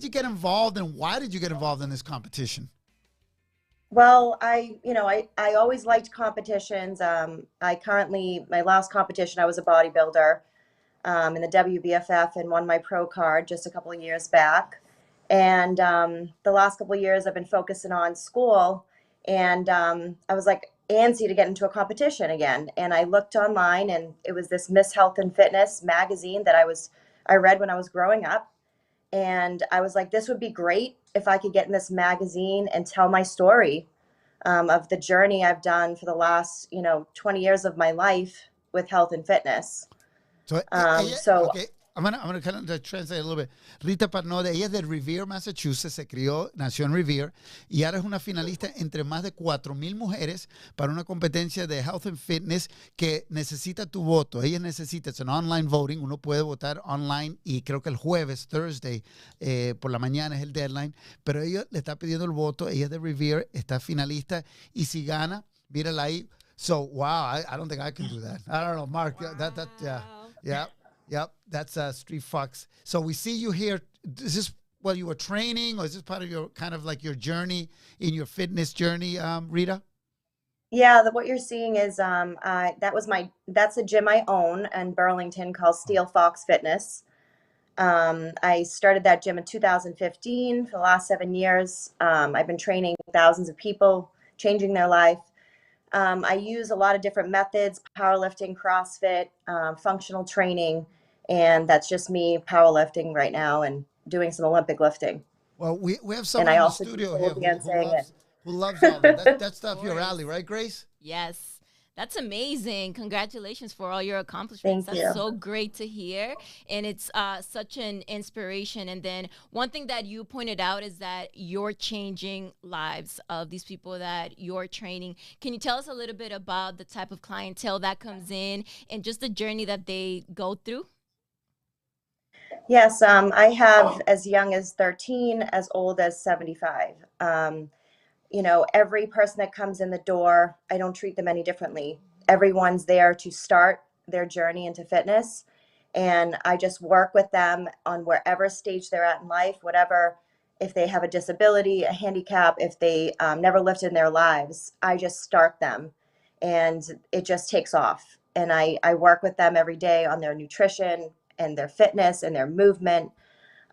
get involved, and why did you get involved in this competition? Well, I always liked competitions. My last competition, I was a bodybuilder in the WBFF and won my pro card just a couple of years back. And the last couple of years, I've been focusing on school, and I was like antsy to get into a competition again. And I looked online, and it was this Miss Health and Fitness magazine that I read when I was growing up. And I was like, this would be great if I could get in this magazine and tell my story of the journey I've done for the last, 20 years of my life with health and fitness. Okay. I'm gonna kind of translate a little bit. Rita Patnoti, ella es de Revere, Massachusetts, nació en Revere, y ahora es una finalista entre más de 4,000 mujeres para una competencia de Health and Fitness que necesita tu voto. Ella necesita, es un online voting, uno puede votar online y creo que el jueves, Thursday, por la mañana es el deadline, pero ella le está pidiendo el voto, ella es de Revere, está finalista, y si gana, mírala ahí. So, wow, I don't think I can do that. I don't know, Mark, yeah. Yep, that's Street Fox. So we see you here. Is this while you were training, or is this part of your kind of like your journey in your fitness journey, Rita? Yeah, what you're seeing is that's a gym I own in Burlington called Steel Fox Fitness. I started that gym in 2015. For the last 7 years, I've been training thousands of people, changing their life. I use a lot of different methods: powerlifting, CrossFit, functional training, and that's just me powerlifting right now and doing some Olympic lifting. Well, we have someone in the studio here who loves all that. That stuff your alley, right, Grace? Yes. That's amazing. Congratulations for all your accomplishments. Thank you. That's so great to hear. And it's such an inspiration. And then one thing that you pointed out is that you're changing lives of these people that you're training. Can you tell us a little bit about the type of clientele that comes in and just the journey that they go through? Yes, I have as young as 13, as old as 75. Every person that comes in the door, I don't treat them any differently. Everyone's there to start their journey into fitness. And I just work with them on wherever stage they're at in life, whatever, if they have a disability, a handicap, if they never lifted in their lives, I just start them and it just takes off. And I work with them every day on their nutrition and their fitness and their movement.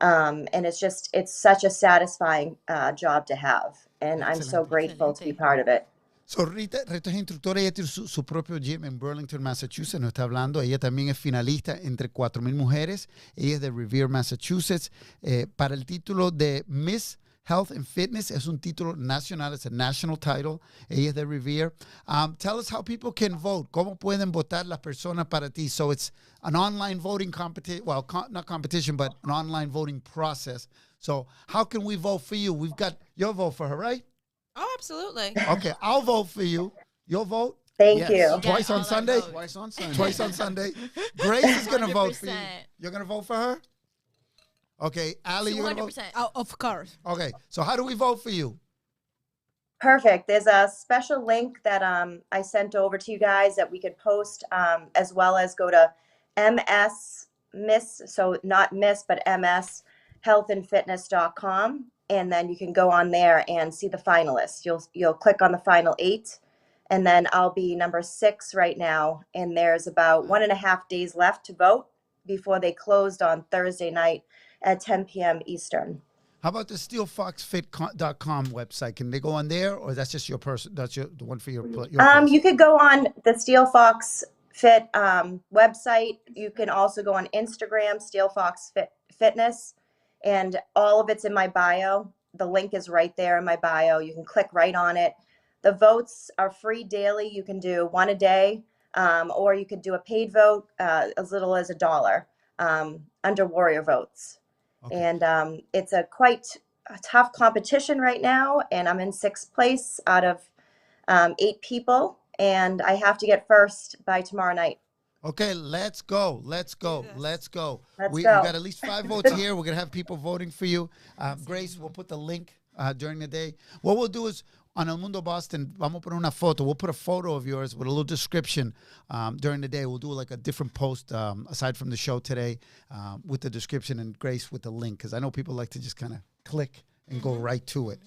And it's such a satisfying job to have. And I'm so grateful to be part of it. So Rita es instructora, ella tiene su propio gym en Burlington, Massachusetts, nos está hablando. Ella también es finalista entre 4,000 mujeres. Ella es de Revere, Massachusetts. Para el título de Miss Health and Fitness, es un título nacional, it's a national title. Ella es de Revere. Tell us how people can vote. ¿Cómo pueden votar las personas para ti? So it's an online voting competition, well, not competition, but an online voting process. So how can we vote for you? We've got your vote for her, right? Oh, absolutely. Okay, I'll vote for you. You'll vote? Thank you. Twice on Sunday? Twice on Sunday. Twice on Sunday. Grace is going to vote for you. You're going to vote for her? Okay, Ali, you're going to vote? Oh, of course. Okay, so how do we vote for you? Perfect. There's a special link that I sent over to you guys that we could post, as well as go to so not Miss, but MS, healthandfitness.com. And then you can go on there and see the finalists. You'll click on the final 8. And then I'll be number 6 right now. And there's about 1.5 days left to vote before they closed on Thursday night at 10 p.m. Eastern. How about the steelfoxfit.com website? Can they go on there, or that's just your person? That's the one for your place? You could go on the Steel Fox Fit website. You can also go on Instagram, Steel Fox Fitness, and all of it's in my bio. The link is right there in my bio. You can click right on it. The votes are free daily. You can do one a day, or you could do a paid vote as little as $1 under Warrior Votes. Okay. And it's quite a tough competition right now, and I'm in 6th place out of 8 people, and I have to get first by tomorrow night. Okay, let's go. Let's go. We got at least 5 votes here. We're going to have people voting for you. Grace, we'll put the link during the day. What we'll do is, on El Mundo Boston, vamos a poner una foto. We'll put a photo of yours with a little description during the day. We'll do like a different post aside from the show today with the description, and Grace with the link, because I know people like to just kind of click and go right to it.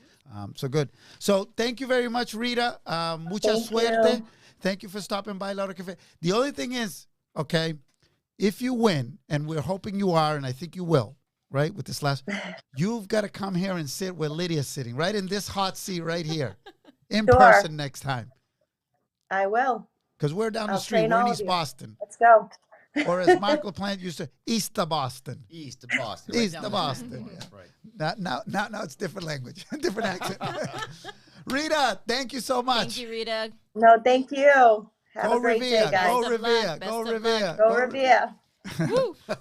So good. So thank you very much, Rita. Mucha suerte. Thank you for stopping by Hora del Café. The only thing is, okay, if you win, and we're hoping you are, and I think you will, right, with this last, you've got to come here and sit where Lydia's sitting, right in this hot seat right here, in person next time. I will. Because we're down the street. We're in East Boston. Let's go. Or as Mark LaPlante used to, East of Boston. East of Boston. East of Boston. Yeah. Right. Now it's different language, different accent. Rita, thank you so much. Thank you, Rita. No, thank you. Have go a great Revere, day, guys. Go Revere. Go Revere. Go Revere.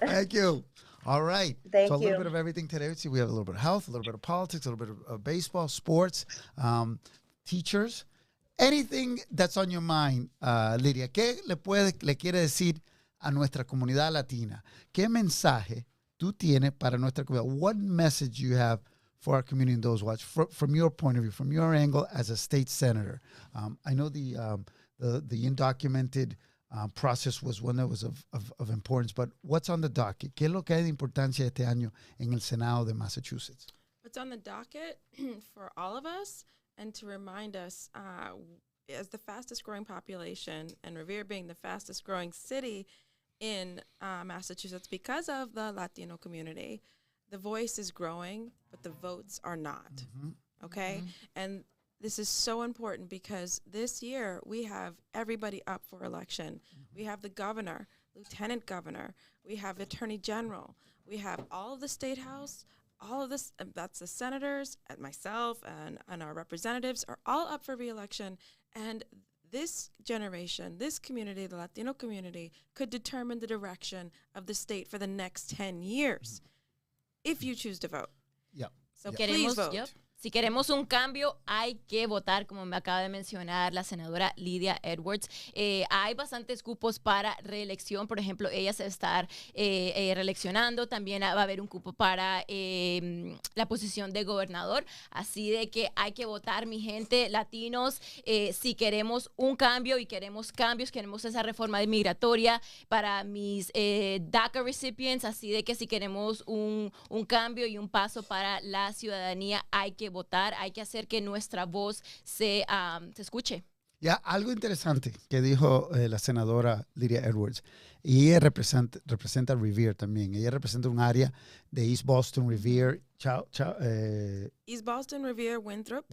Thank you. All right. Thank so a you. little bit of everything today. Let's see, we have a little bit of health, a little bit of politics, a little bit of baseball, sports, teachers. Anything that's on your mind, Lidia, ¿qué le quiere decir a nuestra comunidad latina? ¿Qué mensaje tú tienes para nuestra comunidad? What message you have for our community and those watch from your point of view, from your angle as a state senator? I know the undocumented process was one that was of importance. But what's on the docket? ¿Qué es lo que hay de importancia este año en el Senado de Massachusetts? What's on the docket for all of us, and to remind us, as the fastest growing population, and Revere being the fastest growing city in Massachusetts because of the Latino community, the voice is growing, but the votes are not. Okay? And this is so important because this year we have everybody up for election. We have the governor, lieutenant governor, we have attorney general, we have all of the state house, all of this, that's the senators, and myself, and our representatives are all up for re-election. And this generation, this community, the Latino community, could determine the direction of the state for the next 10 years if you choose to vote. Yeah. So Please vote. Si queremos un cambio, hay que votar, como me acaba de mencionar la senadora Lydia Edwards. Hay bastantes cupos para reelección. Por ejemplo, ella se va a estar reeleccionando. También va a haber un cupo para la posición de gobernador. Así de que hay que votar, mi gente, latinos, si queremos un cambio y queremos cambios, queremos esa reforma migratoria para mis DACA recipients. Así de que si queremos un cambio y un paso para la ciudadanía, hay que votar, hay que hacer que nuestra voz se escuche. Ya, algo interesante que dijo la senadora Lydia Edwards, y ella representa Revere también. Ella representa un área de East Boston, Revere, East Boston, Revere, Winthrop.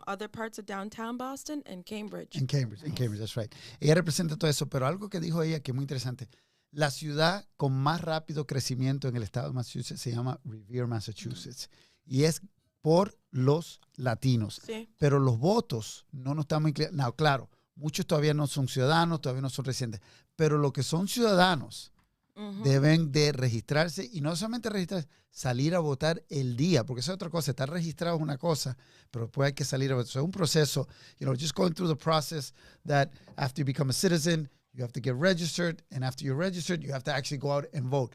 Other parts of downtown Boston and Cambridge. En Cambridge, that's right. Ella representa todo eso, pero algo que dijo ella que es muy interesante. La ciudad con más rápido crecimiento en el estado de Massachusetts se llama Revere, Massachusetts. Y es por los latinos. Sí. Pero los votos no estamos inclinados. No, claro, muchos todavía no son ciudadanos, todavía no son residentes. Pero los que son ciudadanos deben de registrarse, y no solamente registrarse, salir a votar el día, porque eso es otra cosa. Estar registrado es una cosa, pero después hay que salir a votar. So, es un proceso, just going through the process that after you become a citizen, you have to get registered, and after you're registered, you have to actually go out and vote.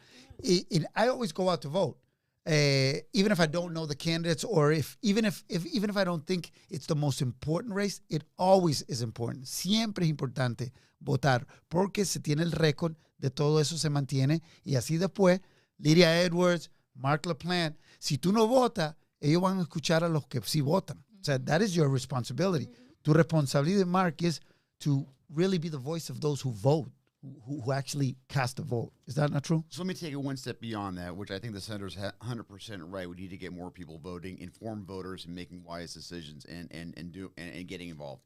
I always go out to vote. Even if I don't know the candidates, or even if I don't think it's the most important race, it always is important. Siempre es importante votar porque se tiene el récord de todo eso, se mantiene, y así después, Lydia Edwards, Mark LaPlante, si tú no votas, ellos van a escuchar a los que sí votan. O sea, that is your responsibility. Tu responsabilidad, Mark, is to really be the voice of those who vote. Who actually cast a vote. Is that not true? So let me take it one step beyond that, which I think the senator's 100% right. We need to get more people voting, informed voters, and making wise decisions and getting involved.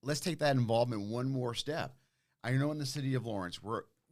Let's take that involvement one more step. I know in the city of Lawrence,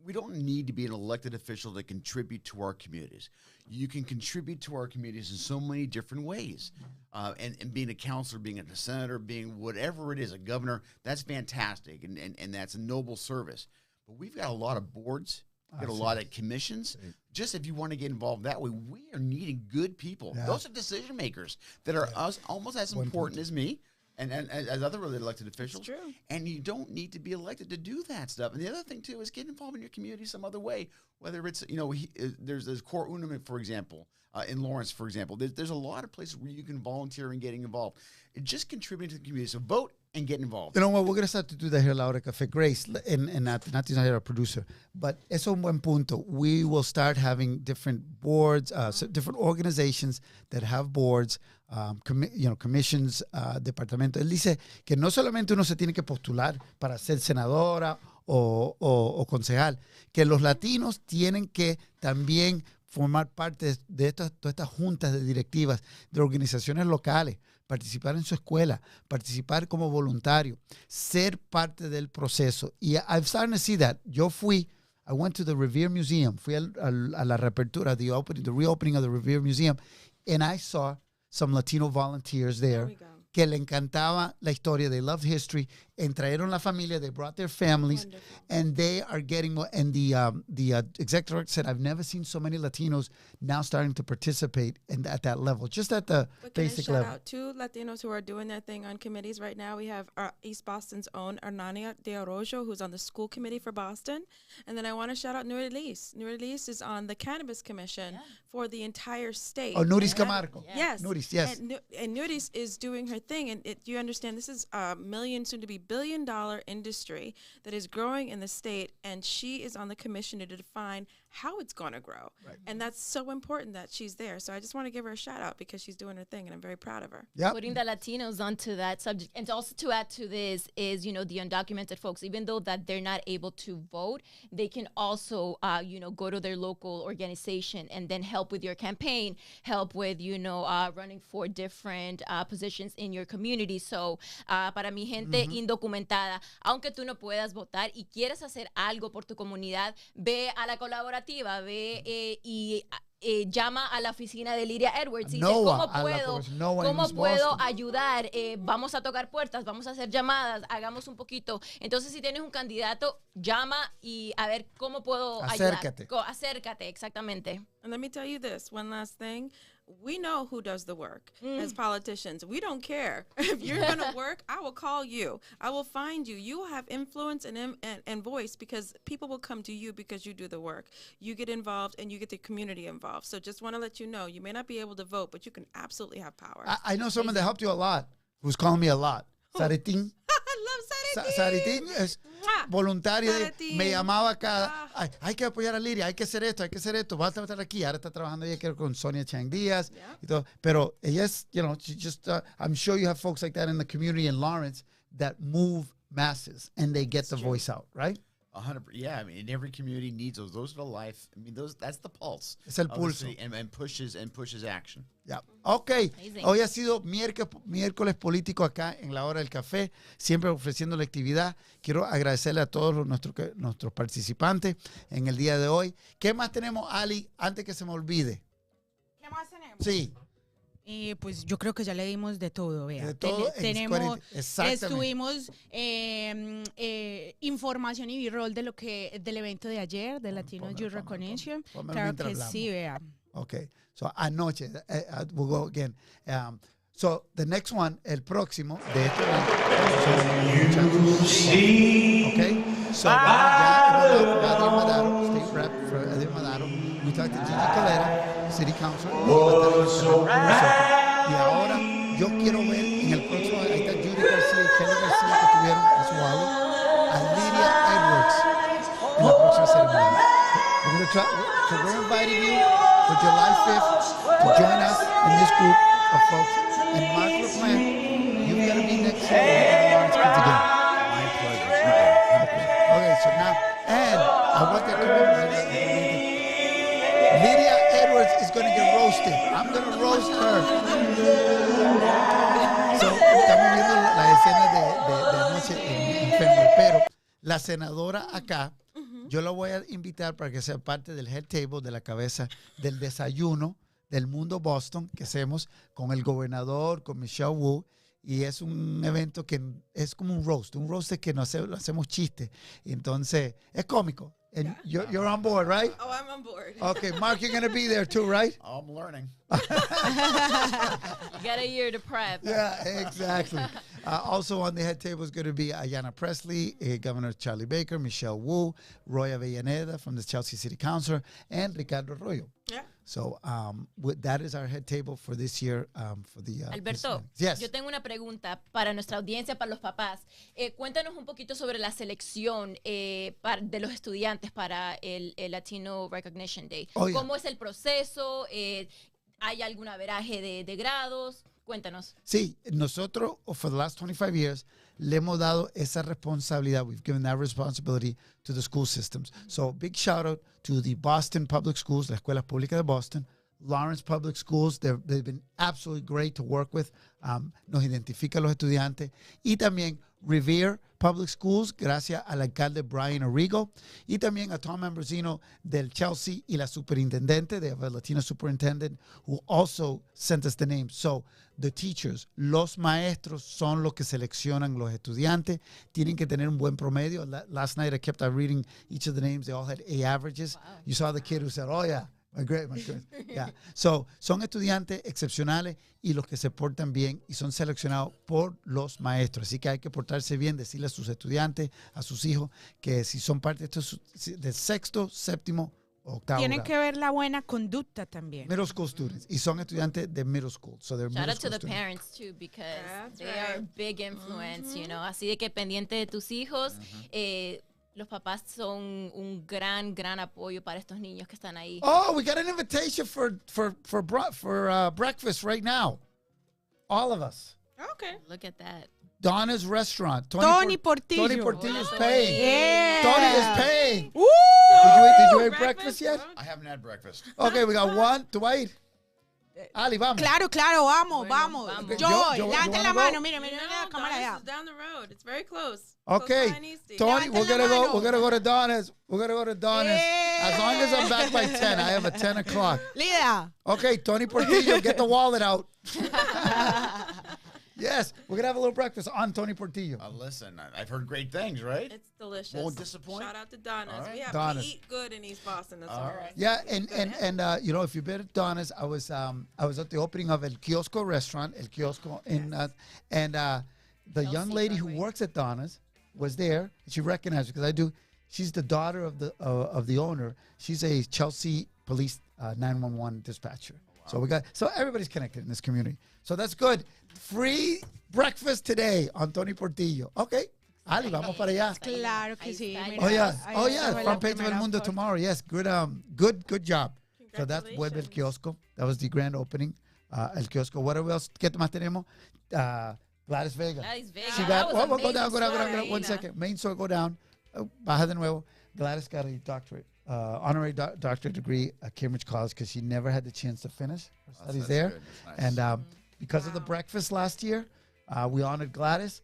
we don't need to be an elected official to contribute to our communities. You can contribute to our communities in so many different ways. And being a counselor, being a senator, being whatever it is, a governor, that's fantastic, and that's a noble service. But we've got a lot of boards, we've got a lot of commissions. Just if you want to get involved that way, we are needing good people. Yeah. Those are decision makers that are almost as important as me and as other elected officials. That's true. And you don't need to be elected to do that stuff. And the other thing, too, is get involved in your community some other way, whether it's, there's Cor Unum, for example, in Lawrence, for example. There's a lot of places where you can volunteer and getting involved. Just contributing to the community. So vote and get involved. You know what? We're going to start to do that here at La Hora del Café. Grace, and Nati's not here, our producer, but eso es un buen punto. We will start having different boards, different organizations that have boards, commissions, departamentos. Él dice que no solamente uno se tiene que postular para ser senadora o concejal, que los latinos tienen que también formar parte de todas estas juntas de directivas de organizaciones locales, participar en su escuela, participar como voluntario, ser parte del proceso. Y I've started to see that. I went to the Revere Museum, fui a la reapertura, the reopening of the Revere Museum, and I saw some Latino volunteers there que le encantaba la historia. They loved history, and trajeron la familia, they brought their families. Wonderful. And they are getting more. And the executive director said, I've never seen so many Latinos now starting to participate at that level, just at the basic level. Shout out two Latinos who are doing their thing on committees right now. We have East Boston's own Hernania de Arroyo, who's on the school committee for Boston. And then I want to shout out Nurilis. Nurilis is on the Cannabis Commission for the entire state. Oh, Nuris Camargo. Yes. Nuris, yes. And Nuris is doing her thing. And you understand, this is a $1 million, soon to be multi-billion-dollar industry that is growing in the state, and she is on the commission to define how it's going to grow. Right. And that's so important that she's there. So I just want to give her a shout out because she's doing her thing, and I'm very proud of her. Yep. Putting the Latinos onto that subject. And also to add to this is, you know, the undocumented folks, even though that they're not able to vote, they can also, you know, go to their local organization and then help with your campaign, help with, you know, running for different positions in your community. So, para mi gente indocumentada, aunque tú no puedas votar y quieres hacer algo por tu comunidad, ve a la colaborativa, ve y llama a la oficina de Lydia Edwards y dice, ¿cómo puedo ayudar? Vamos a tocar puertas, vamos a hacer llamadas, hagamos un poquito. Entonces, si tienes un candidato, llama y a ver cómo puedo ayudar. Acércate, exactamente. And let me tell you this, one last thing. We know who does the work as politicians. We don't care. If you're going to work, I will call you. I will find you. You will have influence and voice because people will come to you because you do the work. You get involved and you get the community involved. So just want to let you know, you may not be able to vote, but you can absolutely have power. I know someone that helped you a lot, who's calling me a lot. Saritín. I love Saritín. Saritín es voluntaria. Me llamaba cada... Hay que apoyar a Lidia, hay que hacer esto, hay que hacer esto. Va a estar aquí. Ahora está trabajando ella creo con Sonia Chang Díaz. Y todo. Pero ella es, you know, she just, I'm sure you have folks like that in the community in Lawrence that move masses and they get the voice out, right? 100%. Yeah, I mean, in every community needs those. Those are the life. I mean, that's the pulse. Es el pulso. And pushes action. Yeah. Ok. Hoy ha sido miércoles político acá en la Hora del Café, siempre ofreciendo la actividad. Quiero agradecerle a todos nuestros participantes en el día de hoy. ¿Qué más tenemos, Ali, antes que se me olvide? ¿Qué más tenemos? Sí. Pues yo creo que ya le dimos de todo, vea. De todo, estuvimos información y b-roll del evento de ayer, de Latino Youth Recognition. Claro que sí, vea. Okay, so anoche, we'll go again. So the next one, el próximo de este evento. Okay, so Adil Madaro, State Rep for Adil Madaro. We talked to Gigi Calera, City Council. Y ahora yo quiero ver en el próximo, ahí está Judy García y Kelly García que tuvieron a su lado, a Lydia Edwards en la próxima ceremonia. So we're inviting you for July 5th to join us in this group of folks. And Mark LaPlante, you've got to be next year for the Lawrence Kids again. My pleasure. Okay, so now, and I want that to remember. Lydia Edwards is going to get roasted. I'm going to roast her. So, estamos viendo la escena de anoche en Fenway, pero la senadora acá, yo la voy a invitar para que sea parte del head table, de la cabeza del desayuno del mundo Boston que hacemos con el gobernador, con Michelle Wu, y es un evento que es como un roast que lo hacemos chiste. Entonces, es cómico. And you're on board, right? Oh, I'm on board. Okay, Mark, you're going to be there too, right? I'm learning. Got a year to prep. Yeah, exactly. Also on the head table is going to be Ayanna Pressley, Governor Charlie Baker, Michelle Wu, Roy Avellaneda from the Chelsea City Council, and Ricardo Arroyo. Yeah. So that is our head table for this year. For the Alberto, yes. Yo tengo una pregunta para nuestra audiencia, para los papás. Cuéntanos un poquito sobre la selección de los estudiantes para el Latino Recognition Day. Oh, yeah. ¿Cómo es el proceso? ¿Hay algún averaje de grados? Cuéntanos. Sí, nosotros, for the last 25 years, le hemos dado esa responsabilidad. We've given that responsibility to the school systems. So, big shout out to the Boston Public Schools, la Escuela Pública de Boston, Lawrence Public Schools. They've been absolutely great to work with. Nos identifica a los estudiantes. Y también Revere Public Schools, gracias al alcalde Brian Arrigo, y también a Tom Ambrosino del Chelsea y la superintendente, they have a Latina superintendent who also sent us the names. So, the teachers, los maestros son los que seleccionan los estudiantes, tienen que tener un buen promedio. Last night I kept on reading each of the names, they all had A averages. Wow. You saw the kid who said, oh yeah, my great. Yeah. So, son estudiantes excepcionales y los que se portan bien y son seleccionados por los maestros. Así que hay que portarse bien, decirle a sus estudiantes, a sus hijos, que si son parte del sexto, séptimo octavo Tienen grado. que ver la buena conducta también. Middle school students. Y son estudiantes de middle school. So they're Shout middle out to school the students. parents too, because That's they are a right. big influence, you know. Así de que pendiente de tus hijos, los papás son un gran apoyo para estos niños que están ahí. Oh, we got an invitation for breakfast right now. All of us. Okay. Look at that. Donna's Restaurant. Tony Portillo. Tony Portillo is Oh, paying. Yeah. Tony is paying. ¡Uh! Did you eat breakfast yet? I haven't had breakfast. Okay, we got one. ¿Tú vas a ir? Ali, vamos. Claro, vamos, Bueno, vamos. vamos. Yo, levante la wanna mano, go? mire la cámara Donna's allá. is down the road. It's very close. Okay, Close by and easy. Tony, Levanten la mano. we're gonna go to Donna's. We're gonna go to Donna's. As long as I'm back by 10. I have a 10 o'clock. Lida. Okay, Tony Portillo, get the wallet out. Yes, we're gonna have a little breakfast on Tony Portillo. Listen, I've heard great things, right? It's delicious. Won't disappoint. Shout out to Donna's. All right. Donna's. We eat good in East Boston. That's All all right. right. Yeah, and you know, if you've been at Donna's, I was at the opening of El Kiosco restaurant, El Kiosco, the young lady who works at Donna's was there. She recognized me because I do. She's the daughter of the owner. She's a Chelsea police 911 dispatcher. Wow. So everybody's connected in this community. So that's good. Free breakfast today on Tony Portillo. Okay. Ali, vamos para allá. Claro que Ahí sí. está. mira, Oh ahí yeah, fue la front page of El primera Mundo foto. tomorrow. Yes, good job. So that's Vuelve El Kiosco. That was the grand opening. El Kiosco. What else? ¿Qué más tenemos? Gladys Vega. Gladys Vega. She That got. was Go down. amazing. 1 second. Main store, go down. Baja de nuevo. Gladys got a doctorate, honorary doctorate degree at Cambridge College because she never had the chance to finish her studies That's there. good. That's nice. And because of the breakfast last year, we honored Gladys.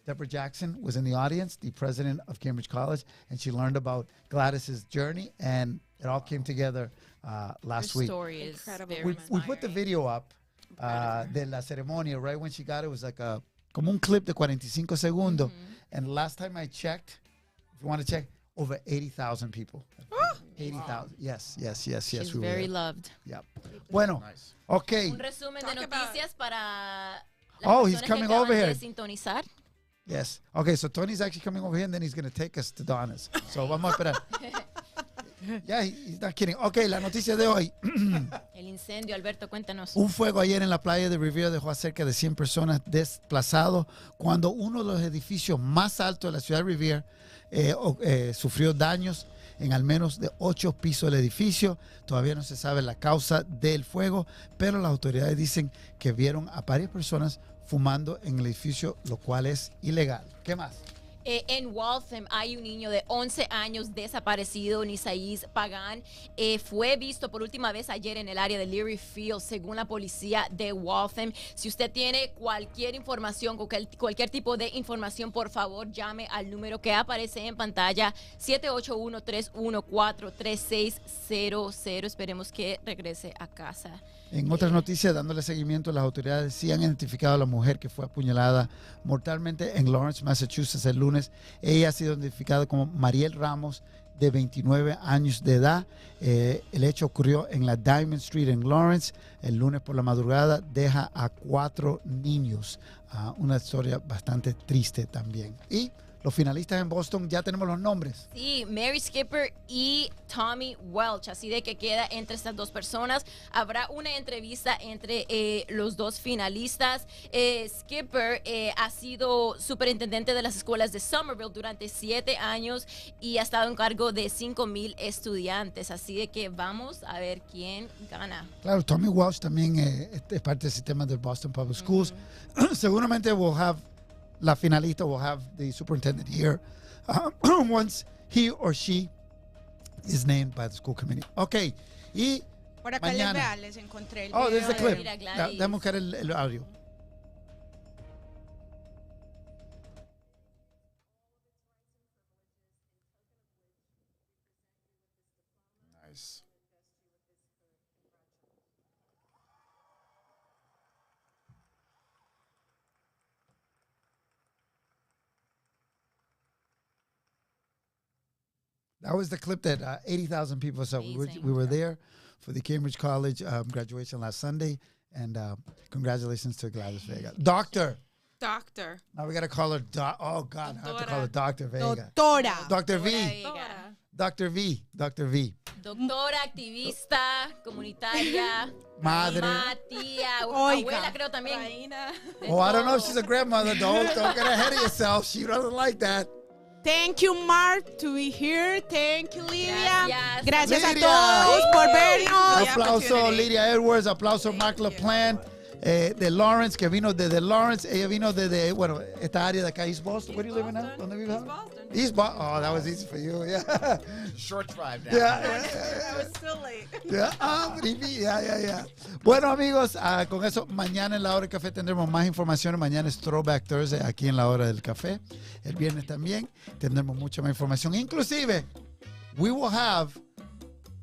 Deborah Jackson was in the audience, the president of Cambridge College, and she learned about Gladys's journey, and it all came together last Her week. story is Incredible. very We put the inspiring. video up de la ceremonia right when she got it. It was like como un clip de 45 segundos. And last time I checked, if you want to check, over 80,000 people. 80,000. Yes. She's we were very there. loved. Yep. Bueno, Nice. okay. Un resumen de Talk about- noticias para las Oh, he's personas que coming acaban over de here. sintonizar. Yes. Okay, so Tony's actually coming over here, and then he's going to take us to Donna's. So vamos a esperar. Yeah, he's not kidding. Okay, la noticia de hoy. El incendio, Alberto, cuéntanos. Un fuego ayer en la playa de Riviera dejó a cerca de 100 personas desplazados cuando uno de los edificios más altos de la ciudad de Riviera sufrió daños en al menos de 8 pisos del edificio. Todavía no se sabe la causa del fuego, pero las autoridades dicen que vieron a varias personas fumando en el edificio, lo cual es ilegal. ¿Qué más? En Waltham hay un niño de 11 años desaparecido, Nisaís Pagán. Fue visto por última vez ayer en el área de Leary Field, según la policía de Waltham. Si usted tiene cualquier información, cualquier tipo de información, por favor, llame al número que aparece en pantalla, 781-314-3600. Esperemos que regrese a casa. En otras noticias, dándole seguimiento, las autoridades sí han identificado a la mujer que fue apuñalada mortalmente en Lawrence, Massachusetts, el lunes. Ella ha sido identificada como Mariel Ramos, de 29 años de edad. El hecho ocurrió en la Diamond Street en Lawrence. El lunes por la madrugada deja a 4 niños. Una historia bastante triste también. Y los finalistas en Boston, ya tenemos los nombres. Sí, Mary Skipper y Tommy Welch, así de que queda entre estas dos personas. Habrá una entrevista entre los dos finalistas. Skipper ha sido superintendente de las escuelas de Somerville durante 7 años y ha estado en cargo de 5,000 estudiantes, así de que vamos a ver quién gana. Claro, Tommy Welch también es parte del sistema del Boston Public Schools. Seguramente la finalista will have the superintendent here once he or she is named by the school committee. Okay, y Por acá mañana. les encontré el Oh, there's the video clip. Mira, Gladys. Déjame buscar el audio. Nice. That was the clip that 80,000 people saw. Amazing. We were there for the Cambridge College graduation last Sunday, and congratulations to Gladys Vega. Doctor. Now we got to call her oh, God, I have to call her Dr. Vega. Doctora. Dr. V. Vega. Dr. V. Dr. V. Doctora, activista, comunitaria, Madre. mamá, tía, Oiga. abuela creo también. Oh, I don't know if she's a grandmother, though. Don't get ahead of yourself. She doesn't like that. Thank you, Mark, to be here. Thank you, Lidia. Gracias. Gracias a Lidia. todos por vernos. Aplauso Lidia Edwards, aplauso Mark LaPlante, de Lawrence, que vino desde Lawrence. Ella vino desde, bueno, esta área de acá, East Boston. Where do you live in now? ¿Dónde vives ahora? East Boston. Oh, that was easy for you, yeah. Short drive now. I was still late. Yeah. Bueno, amigos, con eso, mañana en la hora del café tendremos más información. Mañana es Throwback Thursday aquí en la hora del café. El viernes también tendremos mucha más información. Inclusive, we will have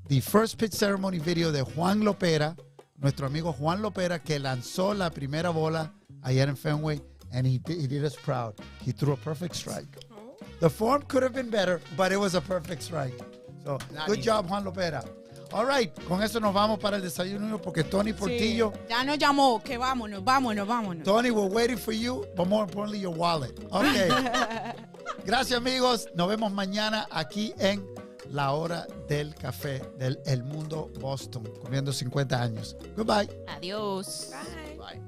the first pitch ceremony video de Juan Lopera, nuestro amigo Juan Lopera, que lanzó la primera bola ayer en Fenway, and he did us proud. He threw a perfect strike. The form could have been better, but it was a perfect strike. So, good job, Juan Lopera. All right, con eso nos vamos para el desayuno porque Tony Portillo. Sí, ya nos llamó, que vámonos. Tony, we're waiting for you, but more importantly, your wallet. Okay. Gracias, amigos. Nos vemos mañana aquí en la hora del café del El Mundo Boston, cumpliendo 50 años. Goodbye. Adiós. Bye.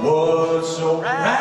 Was so right.